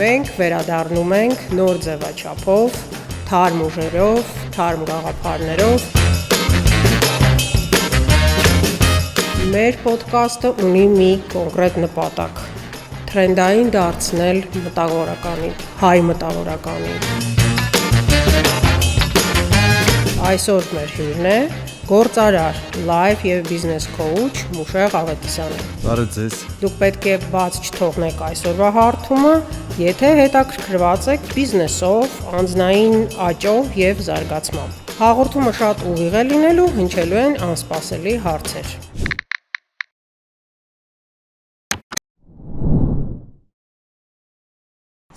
մենք վերադառնում ենք նոր ձևաչափով, թարմ ուժերով, թարմ գաղափարներով։ Մեր ոդկասթը ունի մի կոնկրետ նպատակ՝ թրենդային դարձնել մտավորականին, հայ մտավորականին։ Այսօր մեր հյուրն է գործարար, լայֆ և բիզնես քոուչ Մուշեղ Ավետիսյանը։ Բարև ձեզ։ Դուք պետք է բաց չթողնեք այսօրվա հարթումը, եթե հետաքրքրված եք բիզնեսով, անձնային աճով և զարգացմամբ։ Հաղորդումը շատ ուղիղ է լինելու, հնչելու են անսպասելի հարցեր։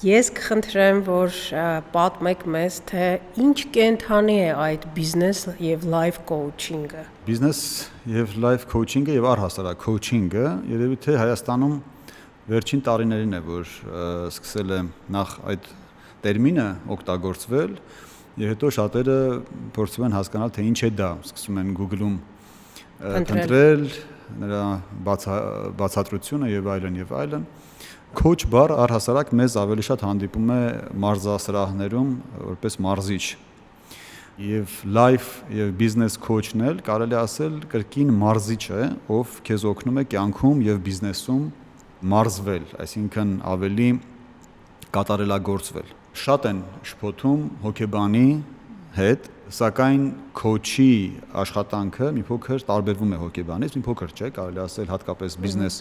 Ես կխնդրեմ, որ պատմեք մեզ, թե ինչ կենդանի է այդ բիզնես և լայֆ քոուչինգը։ Բիզնես և լայֆ քոուչինգը և առհասարակ քոուչինգը երևի թե Հայաստանում վերջին տարիներին է, որ սկսել է նախ այդ տերմինը օգտագործվել, և հետո շատերը փորձում են հասկանալ, թե ինչ է դա, սկսում են Google-ում փնտրել նրա բացատրությունը և այլն և այլն։ Քոուչ բառ առհասարակ մեզ ավելի շատ հանդիպում է մարզասրահներում որպես մարզիչ։ Եվ լայֆ և բիզնես քոուչն էլ կարելի ասել կրկին մարզիչ է, ով քեզ օգնում է կյանքում և բիզնեսում մարզվել, այսինքն ավելի կատարելագործվել։ Շատ են շփոթում հոգեբանի հետ, սակայն քոուչի աշխատանքը մի փոքր տարբերվում է հոգեբանից, մի փոքր չէ, կարելի ասել հատկապես բիզնես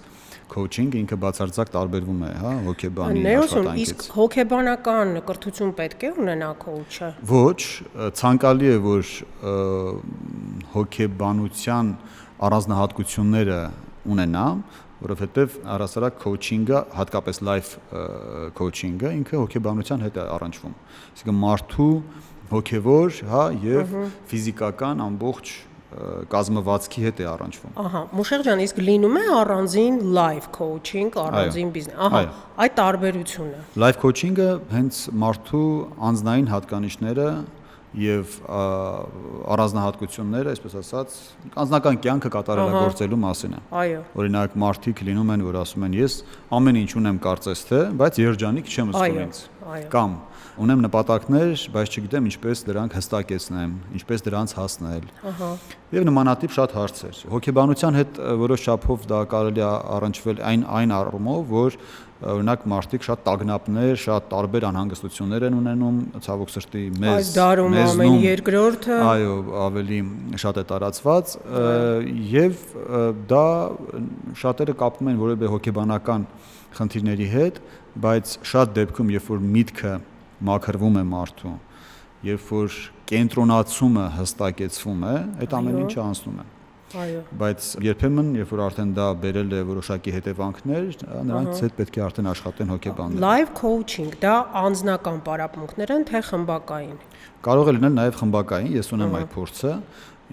քոուչինգը ինքը բացարձակ տարբերվում է, հոգեբանի աշխատանքից։ Իսկ հոգեբանական կրթություն պետք է ունենա քոուչը։ Ոչ, ցանկալի է, որ հոգեբանության առանձնահատկությունները ունենա, որովհետև առհասարակ քոուչինգը, հատկապես լայֆ քոուչինգը ինքը հոգեբանության հետ է առնչվում։ Այսինքն մարդու հոգևոր, և ֆիզիկական ամբողջ կազմվածքի հետ է առնչվում։ Մուշեղ ջան, իսկ լինում է առանձին լայֆ քոուչինգ, առանձին բիզնես։ Այդ տարբերությունը։ Լայֆ քոուչինգը հենց մարդու անձնային հատկանիշները և առանձնահատկությունները, այսպես ասած, անձնական կյանքը կատարելագործելու մասին է։ Օրինակ, մարդիկ լինում են, որ ասում են, ես ամեն ինչ ունեմ կարծես թե, բայց երջանիկ չեմ զգում ինձ։ Կամ ունեմ նպատակներ, բայց չգիտեմ ինչպես դրանք հստակեցնեմ, ինչպես դրանց հասնել։ Եվ նմանատիպ շատ հարցեր։ Հոգեբանության հետ որոշ չափով դա կարելի է առնչվել այն առումով, որ օրինակ մարդիկ շատ տագնապներ, շատ տարբեր անհանգստություններ են ունենում, ցավոք սրտի այս դարում ամեն երկրորդը ավելի շատ է տարածված, եւ դա շատերը կապում են որևէ հոգեբանական խնդիրների հետ, բայց շատ դեպքում, երբ որ միտքը մաքրվում է մարդու, երբ որ կենտրոնացումը հստակեցվում է, այդ ամեն ինչը անցնում է։ Բայց երբեմն, երբ որ արդեն դա բերել է որոշակի հետևանքներ, նրանց հետ պետք է արդեն աշխատեն հոգեբանները։ Լայֆ քոուչինգ դա անձնական պարապմունքներ են, թե խմբակային։ Կարող է լինել նաև խմբակային, ես ունեմ այդ փորձը,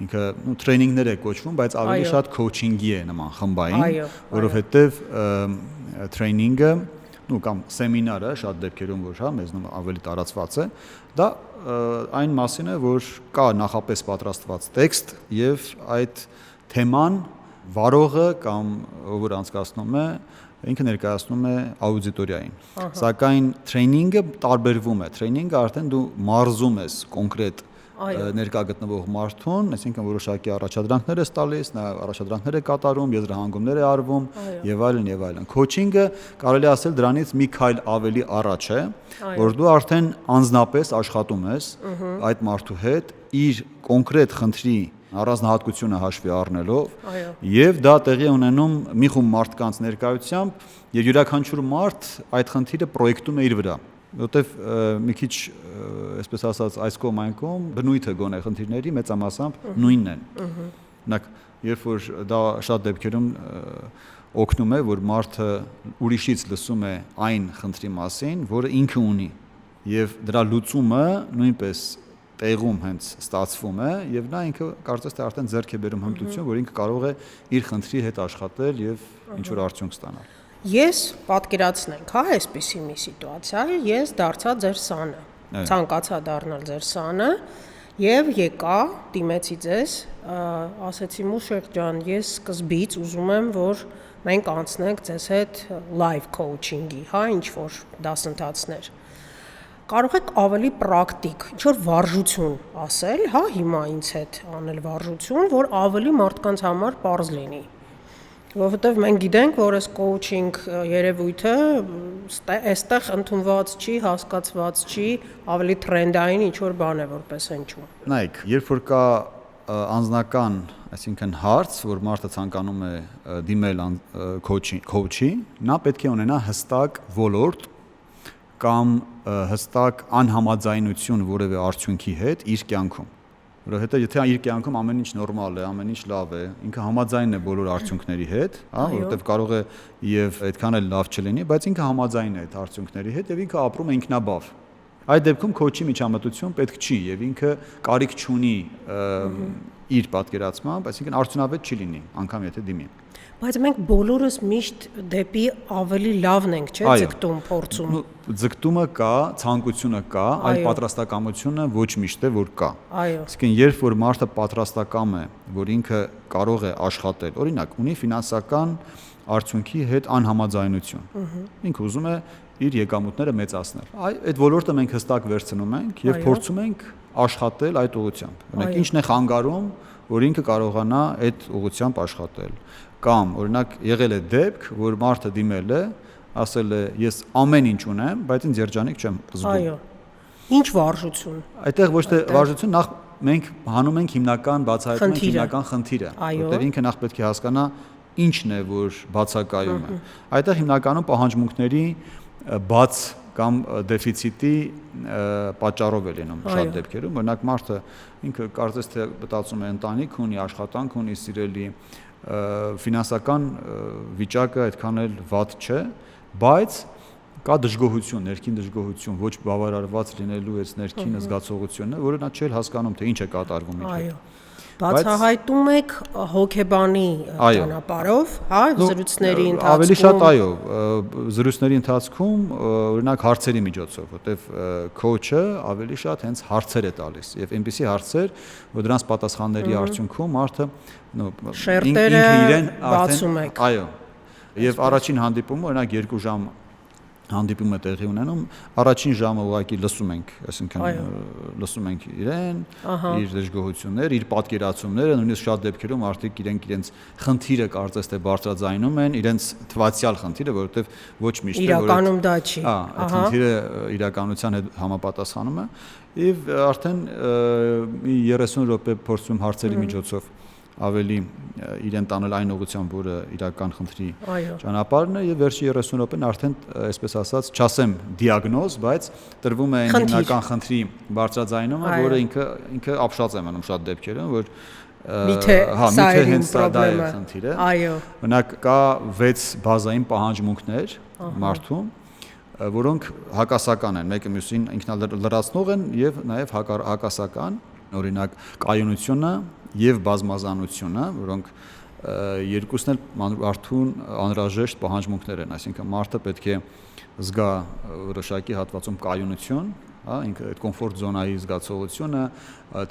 ինքը տրեյնինգներ է կոչվում, բայց ավելի շատ քոուչինգի է նման խմբային, որովհետև տրեյնինգը կամ սեմինարը շատ դեպքերում որ մեզնում ավելի տարածված է, դա այն մասին է, որ կա նախապես պատրաստված տեքստ եւ այդ թեման վարողը կամ ով որ անցկացնում է, ինքը ներկայացնում է աուդիտորիային։ Սակայն տրեյնինգը տարբերվում է։ Տրեյնինգը արդեն դու մարզում ես կոնկրետ ներկա գտնվող մարդուն, այսինքն որոշակի առաջադրանքներ ես տալիս, նա առաջադրանքներ է կատարում, եզրահանգումներ է արվում եւ այլն եւ այլն։ Քոուչինգը կարելի ասել դրանից մի քայլ ավելի առաջ է, որ դու արդեն անձնապես աշխատում ես այդ մարդու հետ իր կոնկրետ խնդրի առանձնահատկությունը հաշվի առնելով եւ դա տեղի է ունենում մի խումբ մարդկանց ներկայությամբ եւ յուրաքանչյուր մարդ այդ խնդիրը պրոյեկտում է իր վրա, որտեվ մի քիչ այսպես ասած այս կողմ այն կողմ բնույթը գոնե խնդիրների մեծամասամբ նույնն են։ Օրինակ, երբ որ դա շատ դեպքերում օգնում է, որ մարդը ուրիշից լսում է այն խնդրի մասին, որը ինքը ունի, եւ դրա լուծումը նույնպես տեղում հենց ստացվում է եւ նա ինքը կարծես թե արդեն ձեռք է բերում հմտություն, որ ինքը կարող է իր խնդրի հետ աշխատել եւ ինչ որ արդյունք ստանալ։ Ես պատկերացնենք, այսպիսի մի սիտուացիա, ես դարձա ձեր սանը, ցանկացա դառնալ ձեր սանը Եվ եկա, դիմեցի ձեզ, ասեցի Մուշեղ ջան, ես սկզբից ուզում եմ, որ մենք անցնենք ձեզ հետ live coaching-ի, հա, ինչ-որ դասընթացներ։ Կարող եք ավելի պրակտիկ, ինչ-որ վարժություն ասել, հա, հիմա ինձ հետ անել վարժություն, որ ավելի մարդկանց համար պարզ լինի։ Որովհետև մենք գիտենք, որ այս coaching երևույթը այստեղ ընդունված չի, հասկացված չի, ավելի տրենդային ինչ-որ բան է, որպես հնչում։ Նայեք, երբ որ կա անձնական, այսինքն հարց, որ մարդը ցանկանում է դիմել coach-ի, նա պետք է ունենա հստակ ոլորտ կամ հստակ անհամաձայնություն որևէ արդյունքի հետ իր կյանքում։ Որովհետեւ եթե իր կյանքում ամեն ինչ նորմալ է, ամեն ինչ լավ է, ինքը համաձայն է բոլոր արդյունքների հետ, հա, որովհետեւ կարող է եւ այդքան էլ լավ չլինի, բայց ինքը համաձայն է այդ արդյունքների հետ եւ ինքը ապրում է ինքնաբավ։ Այդ դեպքում coach-ի միջամտություն պետք չի եւ ինքը կարիք չունի իր պատկերացմամբ, այսինքն արդյունավետ չի լինի, անգամ եթե դիմի։ Բայց մենք բոլորս միշտ դեպի ավելի լավն ենք, չէ՞, ձգտում, փորձում։ Ձգտումը կա, ցանկությունը կա, այլ պատրաստակամությունը ոչ միշտ է որ կա։ Այո։ Իսկին երբ որ մարդը պատրաստակամ է, որ ինքը կարող է աշխատել, օրինակ, ունի ֆինանսական արդյունքի հետ անհամաձայնություն։ Ինքը ուզում է իր եկամուտները մեծացնել։ Այդ ոլորտը մենք հստակ վերցնում ենք եւ փորձում ենք աշխատել այդ ուղղությամբ։ Օրինակ, ինչն է խանգարում, որ ինքը կարողանա այդ ուղղությամբ աշխատել։ Կամ օրինակ եղել է դեպք, որ մարդը դիմել է, ասել է ես ամեն ինչ ունեմ, բայց ինձ երջանիկ չեմ զգում։ Այո։ Ինչ վարժություն։ Այդտեղ ոչ թե վարժություն, նախ մենք հանում ենք հիմնական բացահայտում ենք հիմնական խնդիրը, որտեղ ինքը նախ պետք է հասկանա ինչն է, որ բացակայում է։ Այդտեղ հիմնականում պահանջմունքների բաց կամ դեֆիցիտի պատճառով է լինում շատ դեպքերում, օրինակ մարդը ինքը կարծես թե մտածում է ընտանիք ունի, աշխատանք ունի, սիրելի ֆինանսական վիճակը այդքան էլ վատ չէ, բայց կա դժգոհություն, ներքին դժգոհություն, ոչ բավարարված լինելու այս ներքին զգացողությունը, որը նա չէ հասկանում, թե ինչ է կատարվում իր հետ։ Բացահայտում եք հոգեբանի ճանապարհով, հա, զրույցների ընթացքում։ Ավելի շատ այո, զրույցների ընթացքում, օրինակ հարցերի միջոցով, որտեվ coach-ը ավելի շատ հենց հարցեր է տալիս, եւ այնպիսի հարցեր, որ դրանց պատասխանների արդյունքում մարդը շերտերը բացում եք։ Այո։ Եւ առաջին հանդիպումը, օրինակ 2 ժամ հանդիպում է տեղի ունենում, առաջին ժամը ուղղակի լսում ենք, այսինքն լսում ենք իրեն, իր դժգոհությունները, իր պատկերացումները, նույնիսկ շատ դեպքերում արդյոք իրենց խնդիրը կարծես թե բարձրաձայնում են, իրենց թվացial խնդիրը, որովհետև ոչ միշտ է որ իրականում դա չի։ Այդ խնդիրը իրականության հետ համապատասխանում է, եւ արդեն 30 րոպե փորձում հարցերի միջոցով ավելի իրեն տանել այն ուղղությամբ, որը իրական խնդրի ճանապարհն է, եւ վերջի 30 րոպեն արդեն, այսպես ասած, չասեմ դիագնոզ, բայց տրվում է հիմնական խնդրի բարձրաձայնումը, որը ինքը ապշած է մնում շատ դեպքերում, որ միթե հենց դա է խնդիրը։ Այո։ Օրինակ կա 6 բազային պահանջմունքներ մարդու, որոնք հակասական են, մեկը մյուսին ինքնալրացնող են եւ նաեւ հակասական, օրինակ կայունությունը եւ բազմազանությունը, որոնք երկուսն էլ մարդուն անհրաժեշտ պահանջմունքներ են, այսինքն մարդը պետք է զգա որոշակի հատվածում կայունություն, հա, ինքը այդ կոմֆորտ զոնայի զգացողությունը,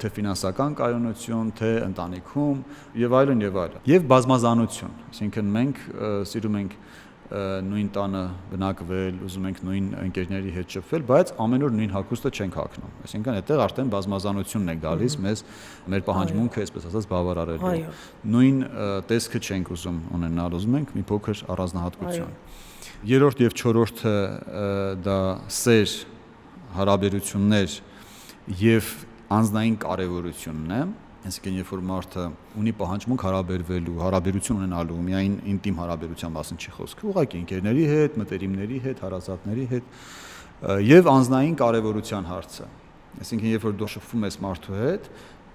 թե ֆինանսական կայունություն, թե ընտանիքում եւ այլն եւ այլն։ Եվ բազմազանություն, այսինքն մենք սիրում ենք նույն տանը բնակվել, ուզում ենք նույն ընկերների հետ շփվել, բայց ամեն օր նույն հագուստը չենք հագնում։ Այսինքն այդտեղ արդեն բազմազանությունն է գալիս մեզ մեր պահանջմունքը, այսպես ասած, բավարարելու։ Նույն տեսքը չենք ուզում ունենալ, ուզում ենք մի փոքր առանձնահատկություն։ Երրորդ եւ չորրորդը դա սեր, հարաբերություններ եւ անձնային կարեւորությունն է։ Այսինքն երբ որ մարդը ունի պահանջմունք հարաբերվելու, հարաբերություն ունենալու, միայն ինտիմ հարաբերության մասին չի խոսքը, ուղղակի ընկերների հետ, մտերիմների հետ, հարազատների հետ եւ անձնային կարեւորության հարցը։ Այսինքն երբ որ դու շփվում ես մարդու հետ,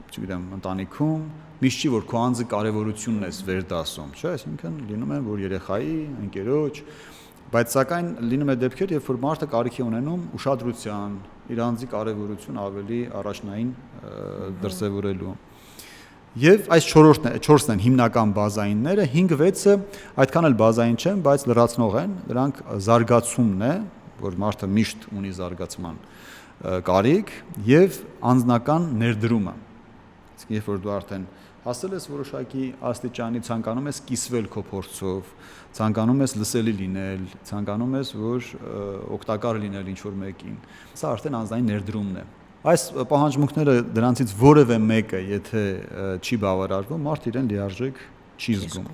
չգիտեմ, ընտանիքում, միշտ չի որ քո անձը կարեւորությունն ես վերդասում, չէ՞, այսինքն լինում է որ երեխայի, ընկերոջ, բայց սակայն լինում է դեպքեր, երբ որ մարդը կարիք է ունենում ուշադրության, իր անձի կարեւորություն ավելի առաջնային դրսևորելու։ Եվ այս 4-ն են հիմնական բազայինները, 5-6-ը այդքան էլ բազային չեն, բայց լրացնող են, դրանք զարգացումն է, որ մարդը միշտ ունի զարգացման կարիք եւ անձնական ներդրումը։ Իսկ երբ որ դու արդեն հասել ես որոշակի աստիճանի, ցանկանում ես կիսվել քո փորձով, ցանկանում ես լսելի լինել, ցանկանում ես որ օգտակար լինել ինչ-որ մեկին, սա արդեն անձնային ներդրումն է։ Այս պահանջմունքները դրանցից որևէ մեկը, եթե չի բավարարվում, մարդ իրեն լիարժեք չի զգում։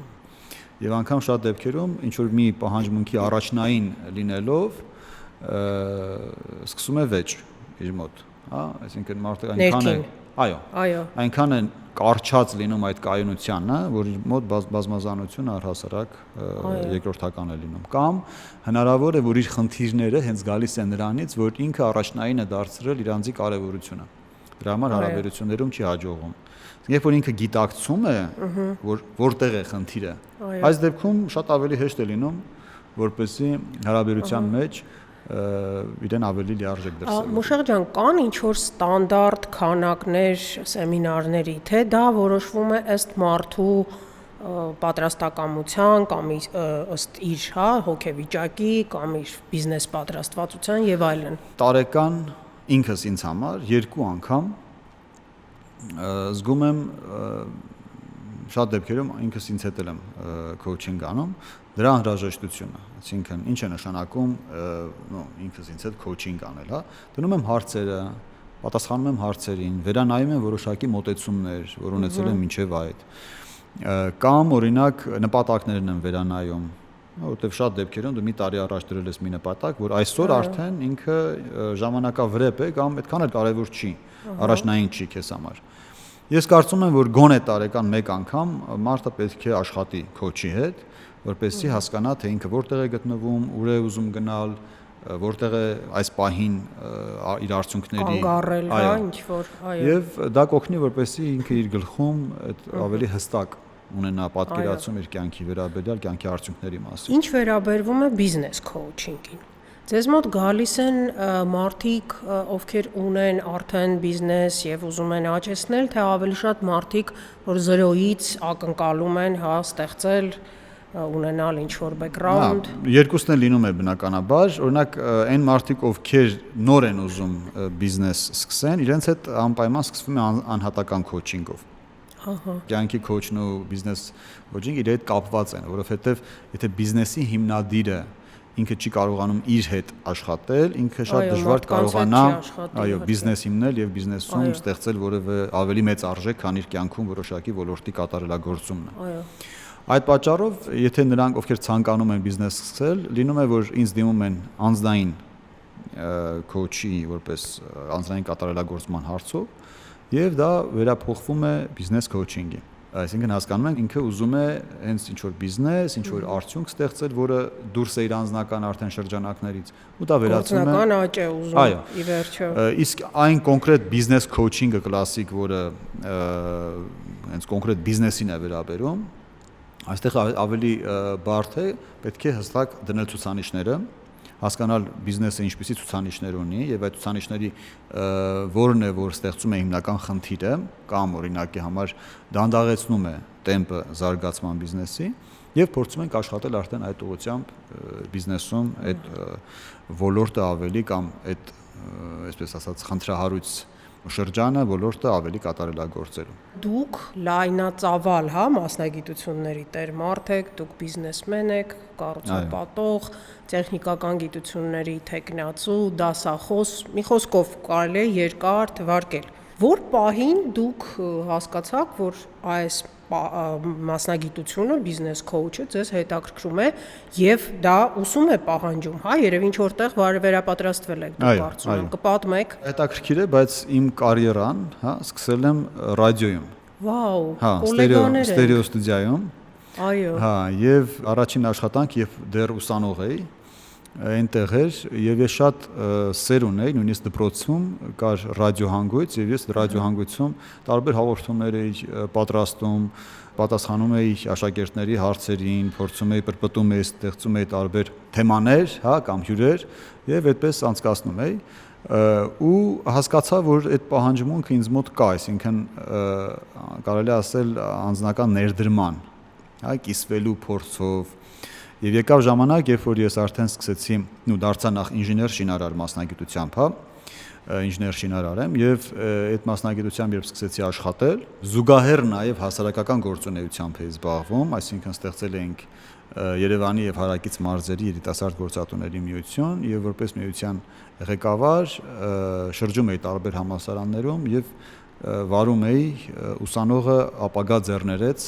Եվ անգամ շատ դեպքերում ինչ որ մի պահանջմունքի առաջնային լինելով սկսում է վեճ իր մոտ, հա, այսինքն մարդը այնքան է, այո, այնքան է կարճած լինում այդ կայունությանն, որ իր մոտ բազմազանություն առհասարակ երկրորդական է լինում, կամ հնարավոր է որ իր խնդիրները հենց գալիս են նրանից, որ ինքը առաջնային է դարձրել իր անձի կարևորությունը։ Դրա համար հարաբերություններում չի հաջողվում։ Երբ որ ինքը գիտակցում է, որ որտեղ է խնդիրը, այս դեպքում շատ ավելի հեշտ է լինում, որպեսզի հարաբերության մեջ իրեն ավելի լիարժեք դրսևորի։ Մուշեղ ջան, կան ինչ-որ ստանդարտ քանակներ սեմինարների, թե դա որոշվում է ըստ մարդու պատրաստակամության կամ ըստ իր հոգեվիճակի կամ իր բիզնես պատրաստվածության եւ այլն։ Տարեկան ինքս ինձ համար 2 անգամ զգում եմ շատ դեպքերում ինքս ինձ հետ եմ քոուչինգ անում դրա անհրաժեշտությունը, այսինքն ինչ է նշանակում ինքս ինձ հետ քոուչինգ անել, հա, դնում եմ հարցերը, պատասխանում եմ հարցերին, վերանայում եմ որոշակի մոտեցումներ, որ ունեցել եմ մինչև այդ, կամ օրինակ նպատակներն եմ վերանայում, որովհետև շատ դեպքերում դու մի տարի առաջ դրել ես մի նպատակ, որ այսօր արդեն ինքը ժամանակավրեպ է կամ այդքան էլ կարևոր չի, առաջնային չի քեզ համար։ Ես կարծում եմ, որ գոնե տարեկան մեկ անգամ մարդը պետք է աշխատի քոուչի հետ, որպեսզի հասկանա, թե ինքը որտեղ է գտնվում, ուր է ուզում գնալ, որտեղ է այս պահին իր արդյունքների անգարել, հա, ինչ որ, այո։ Եվ դա կօգնի, որպեսզի ինքը իր գլխում ավելի հստակ ունենա պատկերացում իր կյանքի վերաբերյալ, կյանքի արդյունքների մասին։ Ինչ վերաբերվում է բիզնես քոուչինգին։ Ձեզ մոտ գալիս են մարդիկ, ովքեր ունեն արդեն բիզնես եւ ուզում են աճեցնել, թե ավելի շատ մարդիկ, որ զրոյից ակնկալում են, հա, ստեղծել, ունենալ ինչ-որ background։ Երկուսն էլ լինում է բնականաբար, օրինակ այն մարդիկ, ովքեր նոր են ուզում բիզնես սկսեն, իրենց հետ անպայման սկսվում է անհատական քոուչինգով։ Կյանքի քոուչն ու բիզնես քոուչինգը իրար հետ կապված են, որովհետեւ եթե բիզնեսի հիմնադիրը ինքը չի կարողանում իր հետ աշխատել, ինքը շատ դժվար կարողանա, այո, բիզնես հիմնել եւ բիզնեսում ստեղծել որևէ ավելի մեծ արժեք, քան իր կյանքում որոշակի ոլորտի կատարելագործումն է։ Այո։ Այդ պատճառով, եթե նրանք, ովքեր ցանկանում են բիզնես սկսել, լինում է, որ ինձ դիմում են անձնային քոուչի որպես անձնային կատարելագործման հարցով, եւ դա վերափոխվում է բիզնես քոուչինգի։ Այսինքն հասկանում ենք ինքը ուզում է հենց ինչ-որ բիզնես, ինչ-որ արդյունք ստեղծել, որը դուրս է իր անձնական արդեն շրջանակներից, ու դա վերածվում է գործնական աճ է ուզում ի վերջո։ Իսկ այն կոնկրետ բիզնես քոուչինգը կլասիկ, որը հենց կոնկրետ բիզնեսին է վերաբերում, այստեղ ավելի բարդ է, պետք է հստակ դնել ցուցանիշները, հասկանալ բիզնեսը ինչպիսի ցուցանիշներ ունի եւ այդ ցուցանիշների որն է, որ ստեղծում է հիմնական խնդիրը կամ օրինակի համար դանդաղեցնում է տեմպը զարգացման բիզնեսի եւ փորձում ենք աշխատել արդեն այդ ուղղությամբ բիզնեսում այդ ոլորտը ավելի կամ այդ այսպես ասած խնդրահարույց շրջանը ոլորտը ավելի կատարելագործելու։ Դուք լայնածավալ, հա, մասնագիտությունների տեր մարդ եք, դուք բիզնեսմեն եք, կառուցապատող, տեխնիկական գիտությունների թեկնածու, դասախոս, մի խոսքով կարելի է երկար թվարկել։ Որ պահին դուք հասկացաք, որ այս մասնագիտությունը, բիզնես քոուչը ձեզ հետաքրքրում է եւ դա ուսում է պահանջում, հա, երևի ինչ որտեղ վերապատրաստվել եք դուք կարծում եմ, կպատմեք։ Հետաքրքիր է, բայց իմ կարիերան, հա, սկսել եմ ռադիոյում։ Վաու, կոլեգաներ եք։ Ստերեո ստուդիայում։ Այո։ Հա, եւ առաջին աշխատանք, երբ դեռ ուսանող էի, այնտեղ էր եւ ես շատ սեր ունեի, նույնիսկ դպրոցում կար ռադիոհանգույց եւ ես ռադիոհանգույցում տարբեր հաղորդումներ էի պատրաստում, պատասխանում էի աշակերտների հարցերին, փորձում էի պրպտում էի, ստեղծում էի տարբեր թեմաներ, հա, կամ հյուրեր եւ այդպես անցկացնում էի ու հասկացա, որ այդ պահանջմունքը ինձ մոտ կա, այսինքն կարելի ասել անձնական ներդրման, հա, կիսվելու փորձով Եվ եկավ ժամանակ, երբ որ ես արդեն սկսեցի, դարձա նախ ինժեներ շինարար մասնագիտությամբ, հա, ինժեներ-շինարար եմ եւ այդ մասնագիտությամբ երբ սկսեցի աշխատել, զուգահեռ նաեւ հասարակական գործունեությամբ էի զբաղվում, այսինքն ստեղծել էինք Երևանի եւ հարակից մարզերի երիտասարդ գործատուների միություն եւ որպես միության ղեկավար շրջում էի տարբեր համալսարաններում եւ վարում էի ուսանողը ապագա ձեռներեց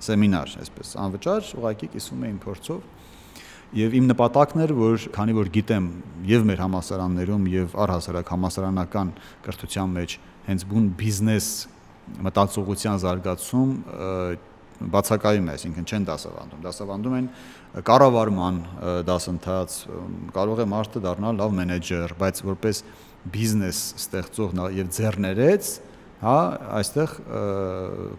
սեմինար, այսպես անվճար, ուղղակի կիսում էին փորձով եւ իմ նպատակն էր, որ քանի որ գիտեմ եւ մեր համալսարաններում եւ առհասարակ համալսարանական կրթության մեջ հենց բուն բիզնես մտածողության զարգացում բացակայում է, այսինքն չեն դասավանդում են կառավարման դասընթաց, կարող է մարդը դառնալ լավ մենեջեր, բայց որպես բիզնես ստեղծող եւ ձեռներեց, հա, այստեղ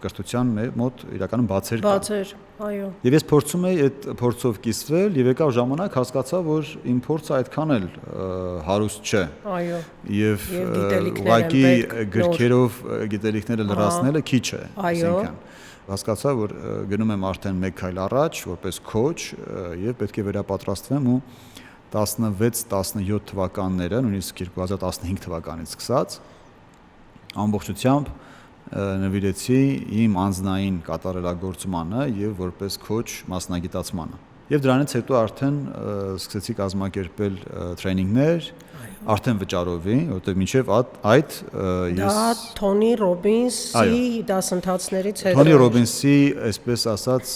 կրթության մոտ իրականում բացեր կան։ Բացեր, այո։ Եվ ես փորձում էի այդ փորձով կիսվել եւ եկավ ժամանակ հասկացա, որ իմ փորձը այդքան էլ հարուստ չէ։ Այո։ Եվ ուղղակի գրքերով գիտելիքները լրացնելը քիչ է, այսինքն հասկացա, որ գնում եմ արդեն մեկ քայլ առաջ, որպես քոուչ եւ պետք է վերապատրաստվեմ ու 16-17 թվականները, նույնիսկ 2015 թվականից սկսած ամբողջությամբ նվիրեցի իմ անձնային կատարելագործմանը եւ որպես քոուչ մասնագիտացմանը։ Եվ դրանից հետո արդեն սկսեցի կազմակերպել տրեյնինգներ, արդեն վճարովի, որտեղ մինչև այդ ես Դա Թոնի Ռոբինսի դասընթացներից հետո Թոնի Ռոբինսի, այսպես ասած,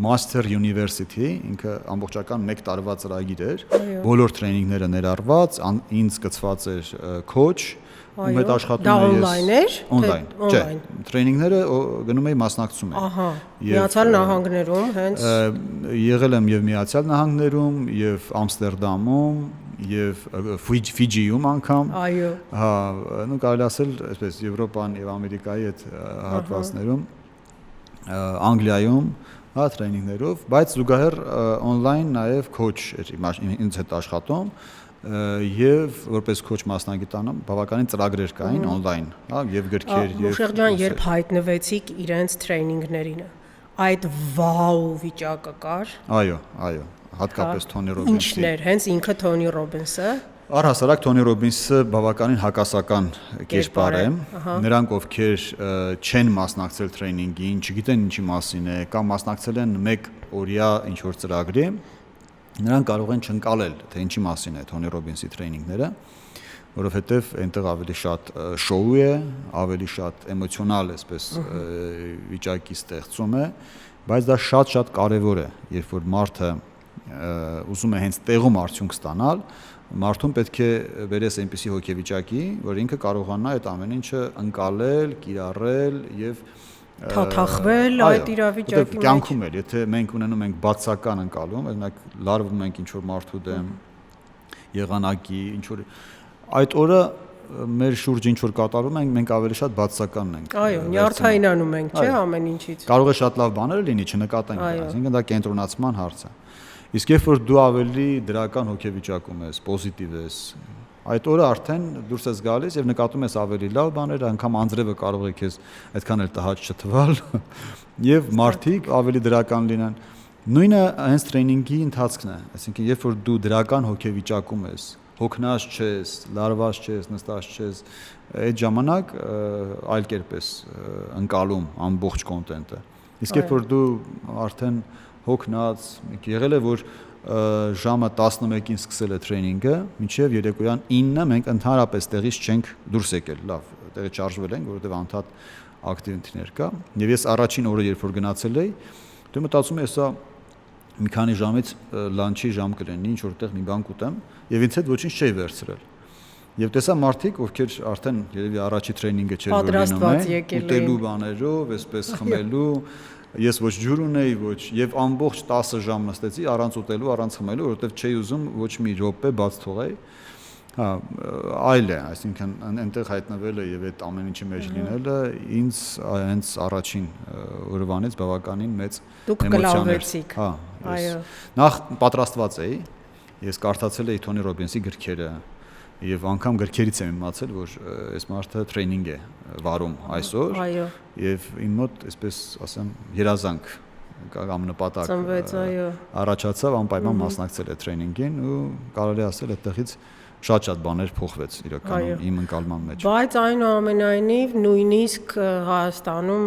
Master University, ինքը ամբողջական 1 տարվա ծրագիր էր, բոլոր տրեյնինգները ներառված, ինձ գծված էր քոուչ, ում հետ աշխատում էի ես։ Դա օնլայն էր։ Չէ, տրեյնինգները գնում էի մասնակցում էի։ Ահա, Միացյալ Նահանգներում հենց եղել եմ եւ Միացյալ Նահանգներում եւ Ամստերդամում եւ Ֆիջիում անգամ։ Այո։ Հա, նու կարելի ասել, այսպես Եվրոպան եւ Ամերիկայի այդ հատվածներում, Անգլիայում, հա, տրեյնինգներով, բայց զուգահեռ օնլայն նաեւ քոուչ էր ինձ հետ աշխատում եւ որպես քոուչ մասնագիտանում բավականին ծրագրեր կային օնլայն, հա, եւ գրքեր եւ Մուշեղ ջան, երբ հայտնվեցիք իրենց տրեյնինգներին, այդ վաու վիճակը կար։ Այո, հատկապես Թոնի Ռոբինսի։ Ինչն էր, հենց ինքը Թոնի Ռոբինսը։ Առհասարակ Թոնի Ռոբինսը բավականին հակասական կերպար է։ Նրանք, ովքեր չեն մասնակցել տրեյնինգին, չգիտեն ինչի մասին է, կամ մասնակցել են 1 օրյա ինչ-որ ծրագրի, նրանք կարող են չընկալել, թե ինչի մասին է Թոնի Ռոբինսի տրեյնինգները, որովհետև այնտեղ ավելի շատ շոու է, ավելի շատ էմոցիոնալ, այսպես վիճակի ստեղծում է, բայց դա շատ կարևոր է, երբ որ մարդը ուզում է հենց տեղում արդյունք ստանալ, մարդուն պետք է վերես այնպիսի հոգեվիճակի, որ ինքը կարողանա այդ ամեն ինչը ընկալել, կիրառել եւ թաթախվել այդ իրավիճակի մեջ։ Կյանքում էլ, եթե մենք ունենում ենք բացական ընկալում, օրինակ լարվում ենք ինչ-որ մարդու դեմ, եղանակի, ինչ-որ այդ օրը մեր շուրջ ինչ-որ կատարում ենք, մենք ավելի շատ բացականն ենք։ Այո, նյարդայնանում ենք, չէ՞, ամեն ինչից։ Կարող է շատ լավ բաներ լինի, չնկատենք դա, այսինքն դա կենտրոնացման հարց է։ Իսկ երբ որ դու ավելի դրական հոգեվիճակում ես, պոզիտիվ ես, այդ օրը արդեն դուրս ես գալիս եւ նկատում ես ավելի լավ բաներ, անգամ անձրևը կարող է քեզ այդքան էլ տհաճ չթվալ եւ մարդիկ ավելի դրական լինեն։ Նույնը հենց տրեյնինգի ընթացքն է, այսինքն երբ որ դու դրական հոգեվիճակում ես, հոգնած չես, լարված չես, նստած չես, այդ ժամանակ այլ կերպ ես ընկալում ամբողջ կոնտենտը։ Իսկ երբ որ դու արդեն հոգնած, եղել է որ ժամը 11-ին սկսել է տրեյնինգը, մինչև երեկոյան 9-ը մենք ընդհանրապես տեղից չենք դուրս եկել, լավ, տեղից շարժվել ենք, որովհետև անդադ ակտիվիտիներ կա։ Եվ ես առաջին օրը երբ որ գնացել էի, դու մտածում ես, սա մի քանի ժամից լանչի ժամ կլինի, ինչ որտեղ մի բան կուտեմ, եւ ինձ հետ ոչինչ չէի վերցրել։ Եվ տեսա մարդիկ, ովքեր արդեն երևի առաջի տրեյնինգը չէր որ լինում են, ուտելու բաներով, այսպես խմելու, ես ոչ ջուր ունեի, ոչ եւ ամբողջ 10 ժամ նստեցի առանց ուտելու, առանց խմելու, որովհետեւ չէի ուզում ոչ մի րոպե բաց թողեի։ Հա, այլ է, այսինքն այնտեղ հայտնվելը եւ այդ ամեն ինչի մեջ լինելը ինձ հենց առաջին օրվանից բավականին մեծ էմոցիաներ։ Հա, այո։ Նախ պատրաստված էի, ես կարդացել էի Թոնի Ռոբինսի գրքերը եւ անգամ գրքերից եմ իմացել, որ այս մարդը տրեյնինգ է վարում այսօր։ Այո։ Եվ իմ մոտ, այսպես ասեմ, երազանք կամ նպատակ ծնվեց, այո։ Առաջացավ անպայման մասնակցել է տրեյնինգին ու կարելի ասել այդտեղից շատ բաներ փոխվեց իրականում իմ ընկալման մեջ։ Բայց այնուամենայնիվ նույնիսկ Հայաստանում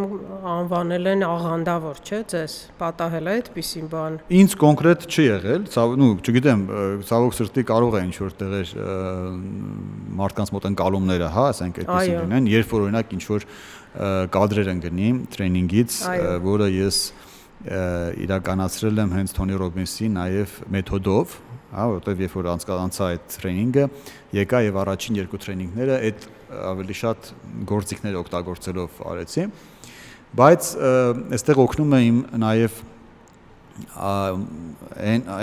անվանել են աղանդավոր, չէ՞, ձեզ պատահել է այդպիսի բան։ Ինձ կոնկրետ չի եղել, չգիտեմ, ցավոք սրտի կարող է ինչ-որ տեղեր մարդկանց մոտ ընկալումները, ասենք այդպեսին լինեն, երբ որ օրինակ ինչ-որ կադրեր են գնի տրեյնինգից, որը ես իրականացրել եմ հենց Թոնի Ռոբինսի նաև մեթոդով, որտեղ երբ որ անցա այդ տրեյնինգը, եկա եւ առաջին 2 տրեյնինգները այդ ավելի շատ գործիքներ օգտագործելով արեցի, բայց այստեղ օգնում է իմ նաև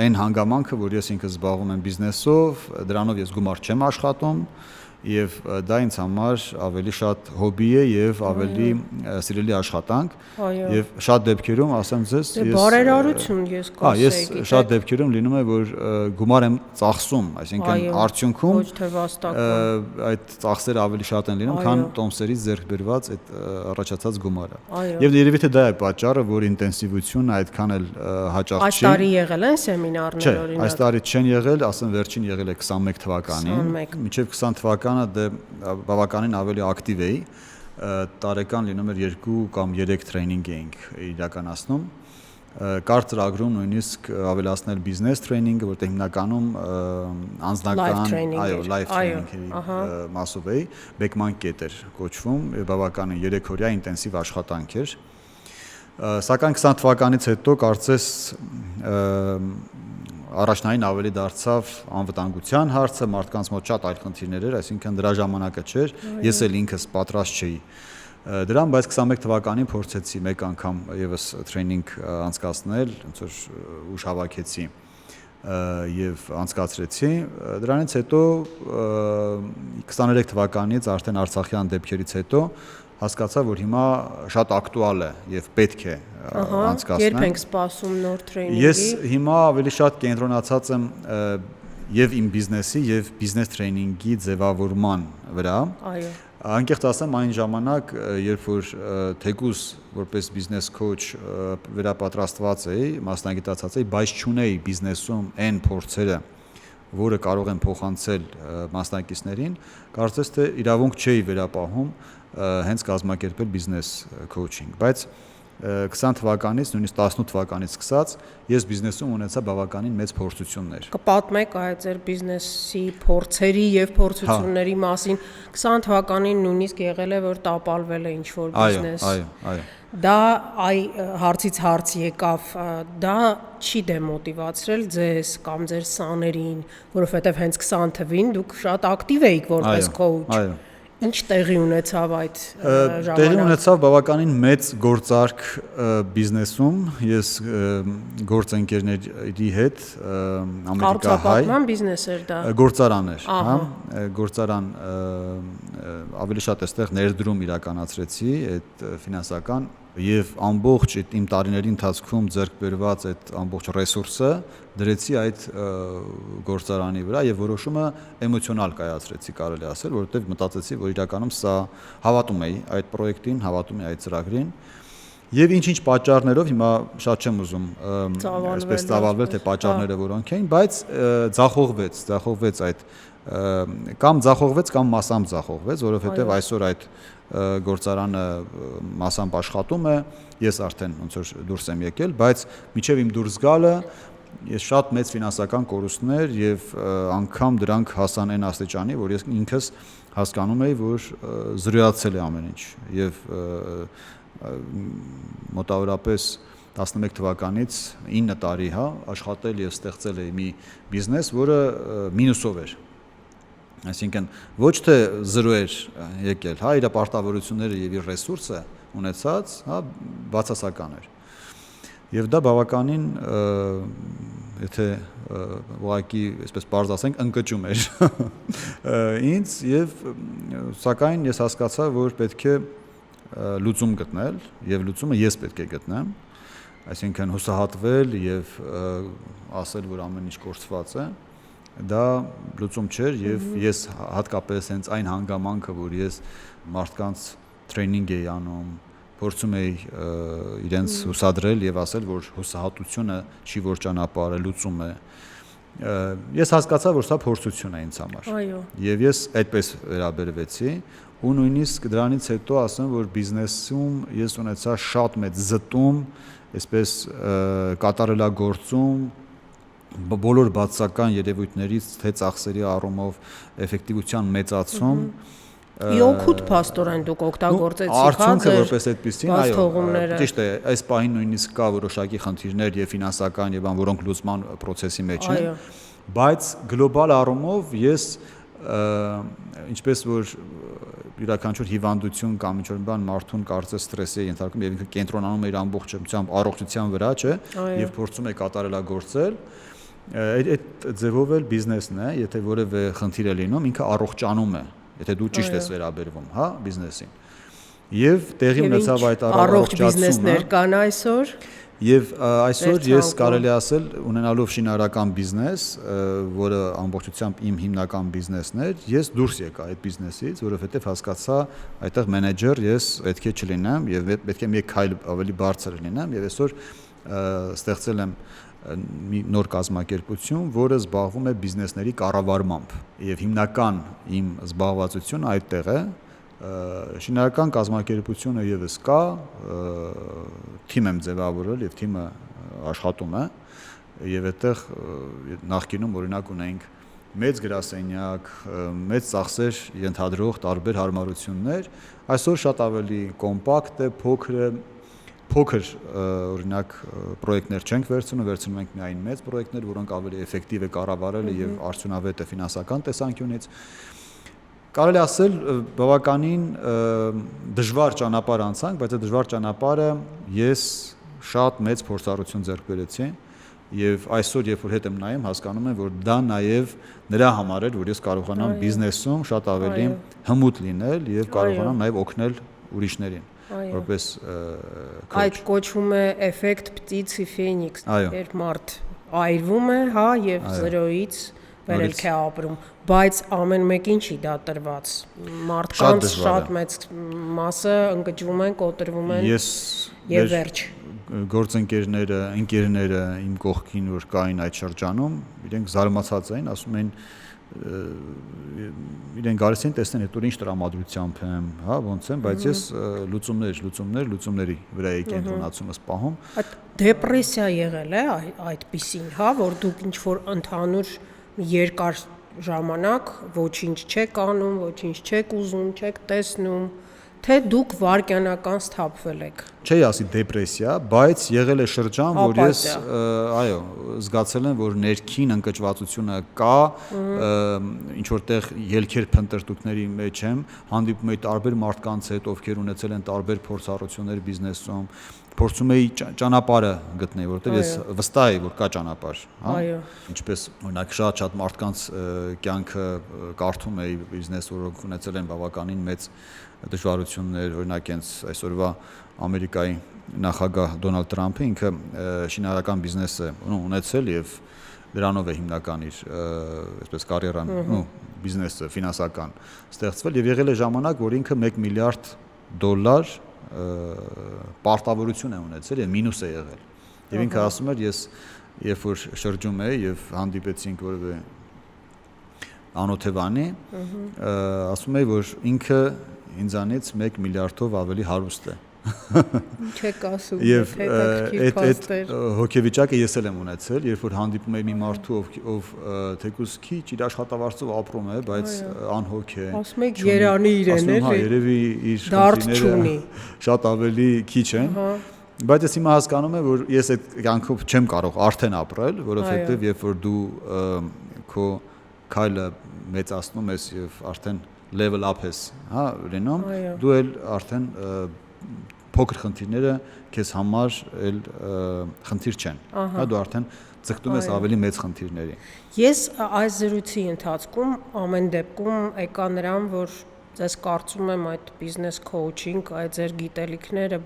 այն հանգամանքը, որ ես ինքս զբաղվում եմ բիզնեսով, դրանով ես գումար չեմ աշխատում եւ դա ինձ համար ավելի շատ հոբբի է եւ ավելի սիրելի աշխատանք եւ շատ դեպքերում ասեմ ձեզ ես բարերարություն ես կասեի ես շատ դեպքերում լինում է որ գումար եմ ծախսում, այսինքն արդյունքում ոչ թե վաստակում այդ ծախսերը ավելի շատ են լինում, քան տոմսերից ձեռք բերված այդ առաջացած գումարը։ Եվ երևի թե դա է պատճառը, որ ինտենսիվությունը այդքան էլ հաճախ չի։ Այս տարի եղել են սեմինարներ օրինակ։ Չէ, այս տարի չեն եղել, ասեմ վերջին եղել է 21 թվականին, մինչև 20 թվականը դե բավականին ավելի ակտիվ էի, տարեկան լինում էր 2 կամ 3 տրեյնինգ էինք իրականացնում, կար ծրագրում նույնիսկ ավելացնել բիզնես տրեյնինգը, որտեղ հիմնականում անձնական, լայվ տրեյնինգերի մասով էի, Beckman կետ էր կոչվում, բավականին 3-օրյա ինտենսիվ աշխատանք էր, սակայն 20 թվականից հետո կարծես առաջնային ավելի դարձավ անվտանգության հարցը, մարդկանց մոտ շատ այլ խնդիրներ էր, այսինքն դրա ժամանակը չէր, ես էլ ինքս պատրաստ չէի դրան, բայց 21 թվականին փորձեցի մեկ անգամ եւս տրեյնինգ անցկացնել, ոնց որ ուժ հավաքեցի եւ անցկացրեցի, դրանից հետո 23 թվականից արդեն արցախյան դեպքերից հետո հասկացա, որ հիմա շատ ակտուալ է եւ պետք է անցկացնել։ Երբ ենք սպասում նոր տրեյնինգի։ Ես հիմա ավելի շատ կենտրոնացած եմ եւ իմ բիզնեսի եւ բիզնես տրեյնինգի ձևավորման վրա։ Այո։ Անկեղծ ասեմ, այն ժամանակ, երբ որ թեկուզ որպես բիզնես քոուչ վերապատրաստված էի, մասնագիտացած էի, բայց չունեի բիզնեսում այն փորձերը, որը կարող եմ փոխանցել մասնակիցներին, կարծես թե իրավունք չէի վերապահում հենց կազմակերպել բիզնես քոուչինգ, բայց 20 թվականից, նույնիսկ 18 թվականից սկսած, ես բիզնեսում ունեցա բավականին մեծ փորձություններ։ Կպատմեք այդ ձեր բիզնեսի փորձերի եւ փորձությունների մասին։ 20 թվականին նույնիսկ եղել է, որ տապալվել է ինչ-որ բիզնես։ Այո։ Դա հարցից հարց եկավ, դա չի դեմոտիվացրել ձեզ կամ ձեր սաներին, որովհետեւ հենց 20 թվին դուք շատ ակտիվ էիք որպես քոուչ։ Այո։ Ինչ տեղի ունեցավ այդ ժամանակ։ Տեղի ունեցավ բավականին մեծ գործարք բիզնեսում, ես գործընկերների հետ ամերիկահայ բիզնես էր դա։ Գործարան էր, հա, գործարան ավելի շատ այստեղ ներդրում իրականացրեցի այդ ֆինանսական եւ ամբողջ այդ իմ տարիների ընթացքում ձեռք բերված այդ ամբողջ ռեսուրսը դրեցի այդ գործարանի վրա եւ որոշումը էմոցիոնալ կայացրեցի, կարելի ասել, որովհետեւ մտածեցի, որ իրականում սա հավատում էի այդ պրոյեկտին, հավատում էի այդ ծրագրին եւ ինչ-ինչ պատճառներով հիմա շատ չեմ ուզում այսպես ծավալվել թե պատճառները որոնք էին, բայց ձախողվեց այդ կամ ձախողվեց կամ մասամբ ձախողվեց, որովհետեւ այսօր այդ գործարանը մասամբ աշխատում է, ես արդեն ոնց որ դուրս եմ եկել, բայց միջև իմ դուրս գալը ես շատ մեծ ֆինանսական կորուստներ եւ անգամ դրանք հասան այն աստիճանի, որ ես ինքս հասկանում էի, որ զրոյացել է ամեն ինչ եւ մոտավորապես 11 թվականից 9 տարի, հա, աշխատել եւ ստեղծել էի մի բիզնես, որը մինուսով էր։ Այսինքն ոչ թե զրո էր եկել, հա, իր պարտավորությունները եւ իր ռեսուրսը ունեցած, հա, բացասական էր։ Եվ դա բավականին, եթե ուղղակի, այսպես պարզ ասենք, ընկճում էր ինձ եւ սակայն ես հասկացա, որ պետք է լուծում գտնել եւ լուծումը ես պետք է գտնեմ, այսինքն հուսահատվել եւ ասել, որ ամեն ինչ կորցված է, դա լուծում չէր եւ ես հատկապես հենց այն հանգամանքը, որ ես մարդկանց տրեյնինգ էի անում, փորձում էի իրենց հուսադրել եւ ասել, որ հուսահատությունը չի որ ճանապարհը լուծում է ես հասկացա, որ սա փորձություն է ինձ համար։ Այո։ Եվ ես այդպես վերաբերվեցի ու նույնիսկ դրանից հետո ասեմ, որ բիզնեսում ես ունեցա շատ մեծ զտում, այսպես կատարելագործում բոլոր բացական երևույթներից, թե ծախսերի առումով էֆեկտիվության մեծացում Իօգուտ փաստորեն դուք օգտագործեցիք, արդյունքը որպես այդպեսին, այո, թողումները։ ճիշտ է, այս պահին նույնիսկ կա որոշակի խնդիրներ եւ ֆինանսական եւ որոնք լուծման process-ի մեջ են, բայց գլոբալ առումով ես ինչպես որ յուրաքանչյուր հիվանդություն կամ ինչ-որ բան մարդուն կարծես ստրեսի է ենթարկում եւ ինքը կենտրոնանում է իր ամբողջությամբ առողջության վրա, չէ, եւ փորձում է կատարելագործել, այդ ձևով էլ բիզնեսն է, եթե որևէ խնդիր է լինում, ինքը առողջանում է, եթե դու ճիշտ ես վերաբերվում, հա, բիզնեսին։ Եվ տեղի ունեցավ այդ առողջ բիզնեսներ կան այսօր։ Եվ այսօր ես կարելի ասել ունենալով շինարարական բիզնես, որը ամբողջությամբ իմ հիմնական բիզնեսն էր, ես դուրս եկա այդ բիզնեսից, որովհետև հասկացա այդտեղ մենեջեր ես պետք է չլինեմ եւ պետք է մի քայլ ավելի բարձր լինեմ եւ այսօր ստեղծել եմ մի նոր կազմակերպություն, որը զբաղվում է բիզնեսների կառավարմամբ եւ հիմնական իմ զբաղվածությունը այդտեղ է։ Շինարարական կազմակերպությունը եւս կա, թիմ եմ ձևավորել եւ թիմը աշխատում է եւ այդտեղ նախկինում օրինակ ունեինք մեծ գրասենյակ, մեծ ծախսեր ենթադրող տարբեր հարմարություններ, այսօր շատ ավելի կոմպակտ է, փոքր օրինակ պրոյեկտներ չենք վերցնում ենք միայն մեծ պրոյեկտներ, որոնք ավելի էֆեկտիվ է կառավարելը եւ արդյունավետ է ֆինանսական տեսանկյունից։ Կարելի ասել բավականին դժվար ճանապարհ անցանք, բայց այդ դժվար ճանապարհը ես շատ մեծ փորձառություն ձեռք բերեցի եւ այսօր երբ որ հետ եմ նայում հասկանում եմ, որ դա նաեւ նրա համար էր, որ ես կարողանամ բիզնեսում շատ ավելի հմուտ լինել եւ կարողանամ նաեւ օգնել ուրիշներին, որպես այդ կոչվում է էֆեկտ Պտիցի Ֆենիքս, երբ մարդ այրվում է, հա, եւ 0-ից վերելք է ապրում, բայց ամեն մեկին չի դա տրված։ Մարդկանց շատ մեծ մասը ընկճվում են, կոտրվում են եւ վերջ։ Ընկերները իմ կողքին որ կային այդ շրջանում, իրենք զարմացած էին, ասում էին իրենք գալիս են տեսնեն այդ ինչ տրամադրությամբ եմ, հա, ոնց եմ, բայց ես լուծումների վրա էի կենտրոնացումս պահում։ Դեպրեսիա եղել է այդպիսին, հա, որ դուք ինչ որ ընդհանուր երկար ժամանակ ոչինչ չեք անում, ոչինչ չեք ուզում, չեք տեսնում, թե դուք վարքյանական սթափվել եք։ Չի ասի դեպրեսիա, բայց եղել է շրջան, որ ես այո, զգացել եմ, որ ներքին ընկճվածությունը կա, ինչ որտեղ ելքեր փնտրտուքների մեջ եմ, հանդիպում էի տարբեր մարդկանց հետ, ովքեր ունեցել են տարբեր փորձառություններ բիզնեսում, փորձում էի ճանապարհը գտնել, որովհետև ես վստահ եի, որ կա ճանապարհ, հա։ Ինչպես օրինակ շատ մարդկանց կյանքը կարդում էի բիզնես, որոնք ունեցել են բավականին մեծ դժվարություններ, օրինակ այսօրվա Ամերիկայի նախագահ Դոնալդ Թրամփը ինքը շինարարական բիզնես է ունեցել եւ դրանով է հիմնական իր այսպես կարիերան, բիզնեսը ֆինանսական ստեղծվել եւ եղել է ժամանակ, որ ինքը $1 միլիարդ պարտավորություն է ունեցել եւ մինուս է եղել։ Եվ ինքը ասում էր, ես երբ որ շրջում էի եւ հանդիպեցինք որևէ անօթևանի, ասում էի, որ ինքը ինձանից $1 միլիարդով ավելի հարուստ է։ Ինչ եք ասում, այդ հոգեվիճակը ես էլ եմ ունեցել, երբ որ հանդիպում եմ մի մարդու, ով թեկուզ քիչ իր աշխատավարձով ապրում է, բայց անհոգ է։ Ասում եք Երանի իրեն է։ Հա, երևի իր խնդիրները շատ ավելի քիչ են։ Բայց ես հիմա հասկանում եմ, որ ես այդ կյանքով չեմ կարող արդեն ապրել, որովհետև երբ որ դու քո քայլը մեծացնում ես եւ արդեն level up ես, հա, լինում, դու էլ արդեն փոքր խնդիրները քեզ համար էլ խնդիր չեն, հա, դու արդեն ձգտում ես ավելի մեծ խնդիրների։ Ես այս զրույցի ընթացքում ամեն դեպքում եկա նրան, որ ձեզ կարծում եմ այդ բիզնես քոուչինգ, այդ ձեր գիտելիքները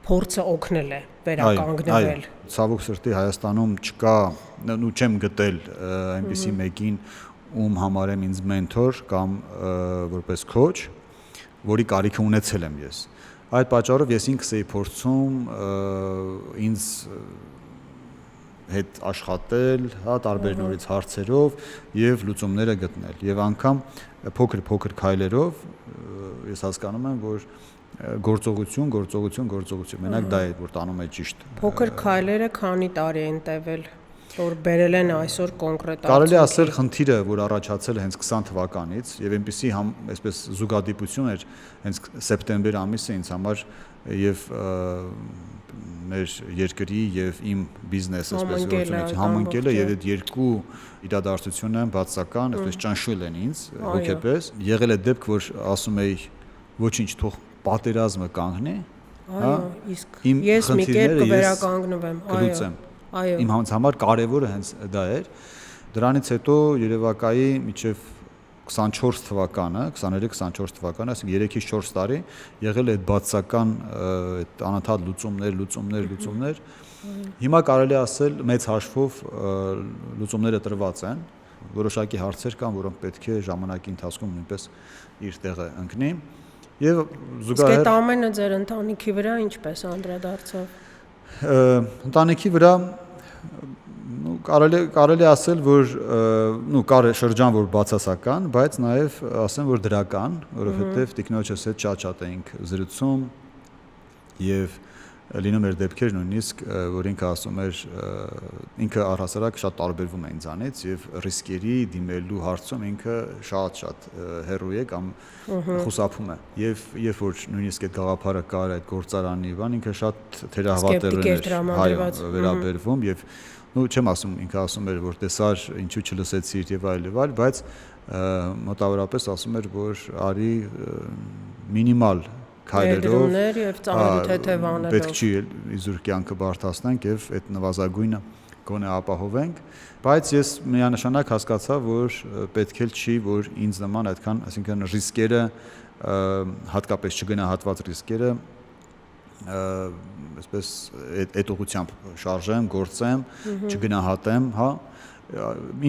փորձը օգնել է վերականգնվել։ Ցավոք սրտի Հայաստանում չկա, ու չեմ գտել այնպիսի մեկին, ում համարեմ ինձ մենթոր կամ որպես քոուչ, որի կարիքը ունեցել եմ ես։ Այդ պատճառով ես ինքս էի փորձում ինձ հետ աշխատել, հա, տարբեր նորից հարցերով եւ լուծումները գտնել։ Եվ անգամ փոքր քայլերով ես հասկանում եմ, որ գործողություն, մենակ դա է, որ տանում է ճիշտ։ Փոքր քայլերը քանի տարի են տևել, որ բերել են այսօր կոնկրետ Կարելի ասել խնդիրը, որ առաջացել հենց 20 թվականից եւ այնպեսի այսպես զուգադիպություն էր հենց սեպտեմբեր ամիսը ինձ համար եւ մեր երկրի եւ իմ բիզնեսը այսպես գործունեություն համընկելը եւ այդ երկու իրադարձությունը բացական այսպես ճնշել են ինձ հոգեպես եղել է դեպք որ ասում էի ոչինչ թող պատերազմը կանգնի այո իսկ ես մի կերպ կվերականգնվեմ այո իմ համար կարևորը հենց դա էր դրանից հետո երևակայի միջև 24 թվականը 23-24 թվականը այսինքն 3-ից 4 տարի եղել է այդ բացական այդ անընդհատ լուծումներ հիմա կարելի ասել մեծ հաշվով լուծումները տրված են որոշակի հարցեր կան որոնք պետք է ժամանակի ընթացքում նույնպես իր տեղը ընկնի եւ զուգահեռ Իսկ այդ ամենը ձեր ընտանիքի վրա ինչպես անդրադարձավ ընտանիքի վրա կարելի ասել որ կար շրջան որ բացասական բայց նաև ասեմ որ դրական որովհետև տիկնոջս հետ շատ էինք զրուցում եւ լինում էր դեպքեր նույնիսկ որ ինքը ասում էր ինքը առհասարակ շատ տարբերվում է ինձանից եւ ռիսկերի դիմելու հարցում ինքը շատ հեռու է կամ խուսափում է եւ երբ որ նույնիսկ այդ գաղափարը կար այդ գործարանի բան ինքը շատ թերահավատել էր վերաբերվում եւ չեմ ասում ինքը ասում էր որ տեսար ինչու չլսեցիր եւ այլ բայց մոտավորապես ասում էր որ արի մինիմալ քայլերով եւ ծանոթ թեթևանելով պետք չի իզուր կյանքը բարդացնենք եւ այդ նվազագույնը գոնե ապահովենք բայց ես միանշանակ հասկացա որ պետք էլ չի որ ինձ նման այդքան այսինքն ռիսկերը հատկապես չգնահատված ռիսկերը այսպես այդ ուղղությամբ շարժեմ, գործեմ, չգնահատեմ, հա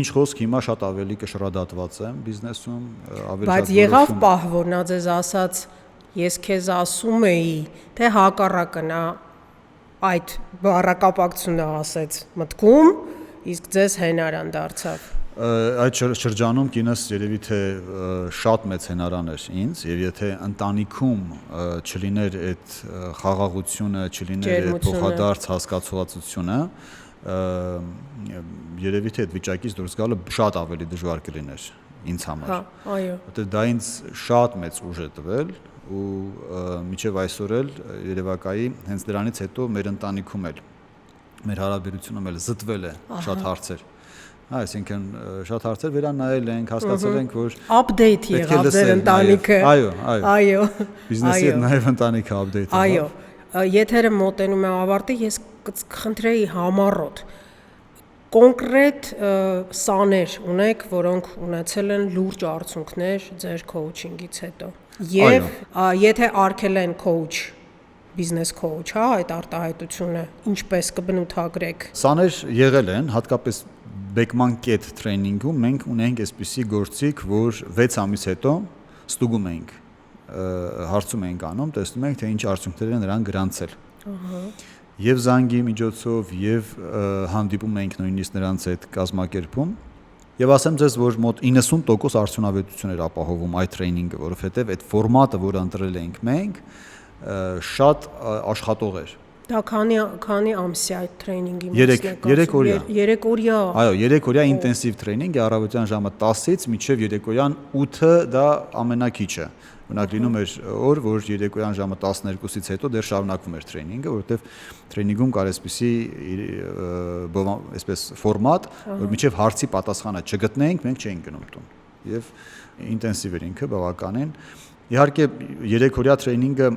ինչ խոսք հիմա շատ ավելի կշռադատված եմ բիզնեսում, ավելի բայց եղավ պահ, որ նա ձեզ ասաց ես քեզ ասում էի, թե հակառակն է այդ բառակապակցությունը ասեց մտքում, իսկ ձեզ հենարան դարձավ։ Այդ շրջանում կինս երևի թե շատ մեծ հենարան էր ինձ եւ եթե ընտանիքում չլիներ այդ խաղաղությունը, չլիներ այդ փոխադարձ հասկացվածությունը, երևի թե այդ վիճակից դուրս գալը շատ ավելի դժվար կլիներ ինձ համար։ Այո։ Որտեղ դա ինձ շատ մեծ ուժ է տվել ու մինչև այսօր էլ երևակայի հենց դրանից հետո մեր ընտանիքում էլ մեր հարաբերությունում էլ զտվել է շատ հարցեր։ Այսինքն շատ հարցեր վերանայել ենք, հասկացել ենք, որ update եղավ ձեր ընտանիքը։ Այո։ Բիզնեսի հետ նաև ընտանիքը update եղավ։ Այո։ Եթերը մոտենում է ավարտի, ես կխնդրեի համառոտ կոնկրետ սաներ ունեք, որոնք ունեցել են լուրջ արդյունքներ ձեր coaching-ից հետո։ Եվ եթե արգել են coach, business coach, հա, այդ արտահայտությունը ինչպես կբնութագրեք։ Սաներ եղել են, հատկապես Beckman Kett training-ում մենք ունենք այսպիսի գործիք, որ 6 ամիս հետո ստուգում ենք, հարցում ենք անում, տեսնում ենք, թե ինչ արդյունքներ են նրան գրանցել։ Եվ զանգի միջոցով, եւ հանդիպում ենք նույնիսկ նրանց հետ կազմակերպում։ Եվ ասեմ ձեզ, որ մոտ 90% արդյունավետություն էր ապահովում այդ training-ը, որովհետեւ այդ ֆորմատը, որը ընտրել ենք մենք, շատ աշխատող էր։ Դա քանի ամսյա այդ training-ի մասն է։ 3 օրյա։ 3 օրյա։ Այո, 3 օրյա ինտենսիվ training է առավոտյան ժամը 10-ից մինչև երեկոյան 8-ը դա ամենակիչը։ Օրինակ լինում էր օր, որ երեկոյան ժամը 12-ից հետո դեռ շարունակվում էր training-ը, որովհետև training-ում կար այսպիսի այսպես ֆորմատ, որ մինչև հարցի պատասխանը չգտնենք, մենք չէինք գնում տուն։ Եվ ինտենսիվ էր ինքը բավականին։ Իհարկե 3 օրյա training-ը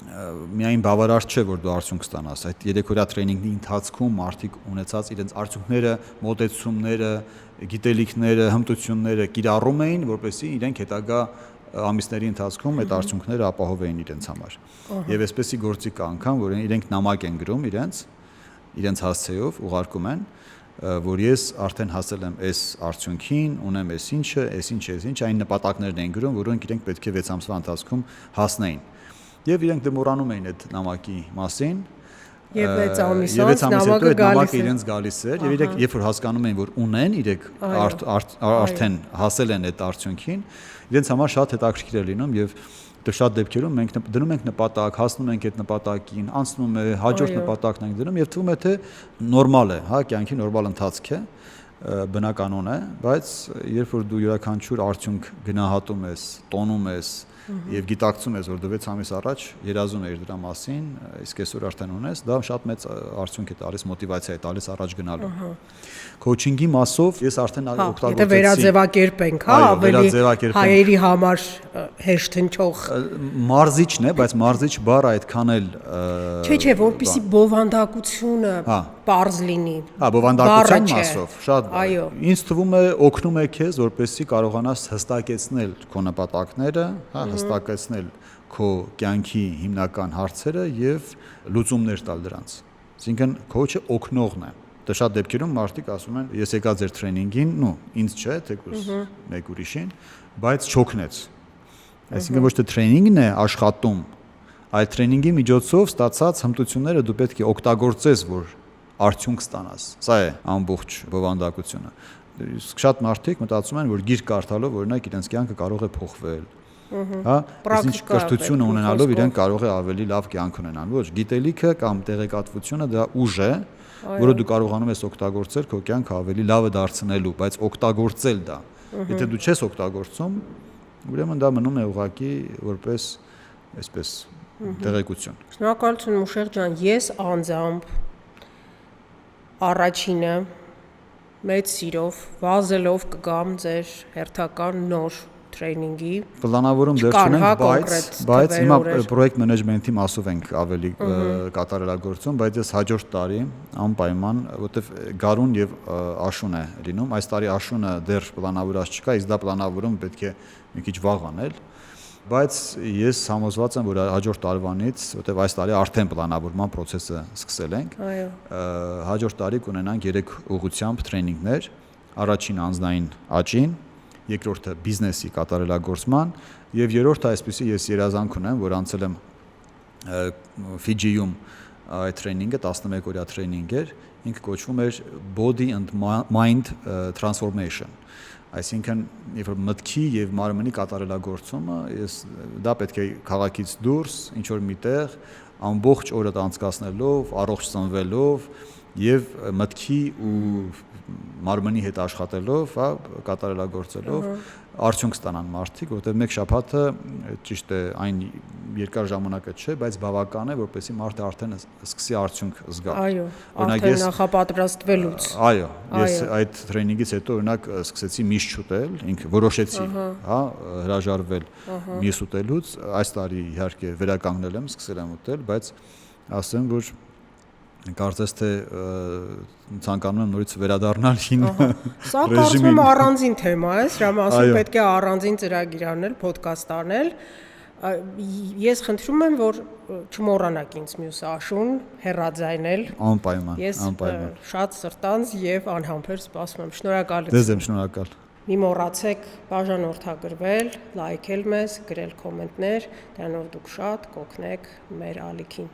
միայն բավարար չէ, որ դու արդյունք ստանաս։ Այդ 3 օրյա training-ի ընթացքում մարդիկ ունեցած իրենց արդյունքները, մոտեցումները, գիտելիքները, հմտությունները կիրառում էին, որպեսզի իրենք հետագա ամիսների ընթացքում այդ արդյունքները ապահովեին իրենց համար։ Եվ այսպեսի գործիք կա անգամ, որ իրենք նամակ են գրում իրենց հասցեով ուղարկում են, որ ես արդեն հասել եմ այս արդյունքին, ունեմ այս ինչը, այն նպատակներն են գրում, որոնք իրենք պետք է 6 ամսվա ընթացքում հասնեին։ Եվ իրենք դեմորանում էին այդ նամակի մասին, Եվ 6 ամիս նամակը իրենց գալիս էր եւ իրենք երբ որ հասկանում էին որ ունեն իրենք արդեն հասել են այդ արդյունքին իրենց համար շատ հետաքրքիր է լինում եւ շատ դեպքերում մենք դնում ենք նպատակ, հասնում ենք այդ նպատակին, անցնում է հաջորդ նպատակն ենք դնում եւ թվում է թե նորմալ է, հա, կյանքի նորմալ ընթացք է, բնականon է, բայց երբ որ դու յուրաքանչյուր արդյունք գնահատում ես, տոնում ես եւ գիտակցում ես որ դու 6 ամիս առաջ երազում ես դրա մասին, իսկ այսօր արդեն ունես, դա շատ մեծ արդյունք է տալիս, մոտիվացիա է տալիս առաջ գնալու։ Քոուչինգի մասով ես արդեն օգտագործեցի։ Եթե վերաձևակերպենք, հա, ավելի հայերի համար հեշտ հնչող մարզիչն է, բայց մարզիչ բառը այդքան էլ Չէ, որպեսզի բովանդակությունը պարզ լինի։ Հա, բովանդակության մասով, շատ։ Ինձ թվում է օգնում է քեզ, որպեսզի կարողանաս հստակեցնել քո նպատակները, հա, հստակեցնել քո կյանքի հիմնական հարցերը եւ լուծումներ տալ դրանց։ Այսինքն քոուչը օգնողն է։ Դա շատ դեպքերում մարդիկ ասում են, ես եկա ձեր տրեյնինգին, ինձ չէ, թեկուզ մեկ ուրիշին, բայց չօգնեց։ Այսինքն ոչ թե տրեյնինգն է աշխատում, այլ տրեյնինգի միջոցով ստացած հմտությունները դու պետք է օգտագործես, որ արդյունք ստանաս։ Սա է ամբողջ բովանդակությունը։ Իսկ շատ մարդիկ մտածում են, որ գիրք կարդալով օրինակ իրենց կյանքը կարող է փոխվել։ Հա, այսինչ կրթությունը ունենալով իրենք կարող է ավելի լավ կյանք ունենալ։ Ոչ, գիտելիքը կամ տեղեկատվությունը դա ուժ է, որը դու կարողանում ես օգտագործել քո կյանքը ավելի լավը դարձնելու, բայց օգտագործել դա։ Եթե դու չես օգտագործում, ուրեմն դա մնում է ուղղակի որպես այսպես տեղեկություն։ Շնորհակալություն Մուշեղ ջան, ես անձամբ առաջինը մեծ սիրով, վազելով կգամ ձեր հերթական նոր տրեյնինգի։ Պլանավորում դեռ չունենք, բայց հիմա պրոյեկտ մենեջմենթի մասով ենք ավելի կատարելագործում, բայց ես հաջորդ տարի անպայման, որտեվ գարուն եւ աշուն է լինում, այս տարի աշունը դեռ պլանավորած չկա, իսկ դա պլանավորում պետք է մի քիչ վաղ անել, բայց ես համոզված եմ, որ հաջորդ տարվանից, որտեվ այս տարի արդեն պլանավորման process-ը սկսել ենք, հաջորդ տարի կունենանք 3 ուղղությամբ տրեյնինգներ, առաջին անձնային աճին, երկրորդը բիզնեսի կատարելագործման եւ երրորդը այսպեսի ես երազանք ունեմ, որ անցել եմ Ֆիջիում այդ տրեյնինգը 11 օրյա տրեյնինգ էր, ինքը կոչվում էր Body and Mind Transformation։ Այսինքն, երբ որ մտքի եւ մարմնի կատարելագործումը, դա պետք է քաղաքից դուրս, ինչ որ միտեղ ամբողջ օրը անցկացնելով, առողջ սնվելով եւ մտքի ու մարմնի հետ աշխատելով, հա, կատարելագործելով արդյունք ստանան մարդիկ, որտեղ մեկ շաբաթը ճիշտ է այն երկար ժամանակը չէ, բայց բավական է, որպեսզի մարդը արդեն սկսի արդյունք զգալ։ Այո, արդեն նախապատրաստվելուց։ Այո, ես այդ տրեյնինգից հետո օրինակ սկսեցի միշտ ուտել, ինքը որոշեցի, հա, հրաժարվել միս ուտելուց, այս տարի իհարկե վերականգնել եմ, սկսել եմ ուտել, բայց ասեմ, որ կարծես թե ցանկանում եմ նորից վերադառնալ հին ռեժիմին։ Սա կարծում եմ առանձին թեմա է, սրա մասին պետք է առանձին ծրագիր անել, ոդկաստ անել։ Ես խնդրում եմ, որ չմոռանաք ինձ մյուս աշուն հեռաձայնել։ Անպայման, Ես շատ սրտանց եւ անհամբեր սպասում եմ։ Շնորհակալություն։ Ձեզ եմ շնորհակալ։ Մի մոռացեք բաժանորդագրվել, լայքել մեզ, գրել կոմենտներ, դրանով դուք շատ կօգնեք մեր ալիքին։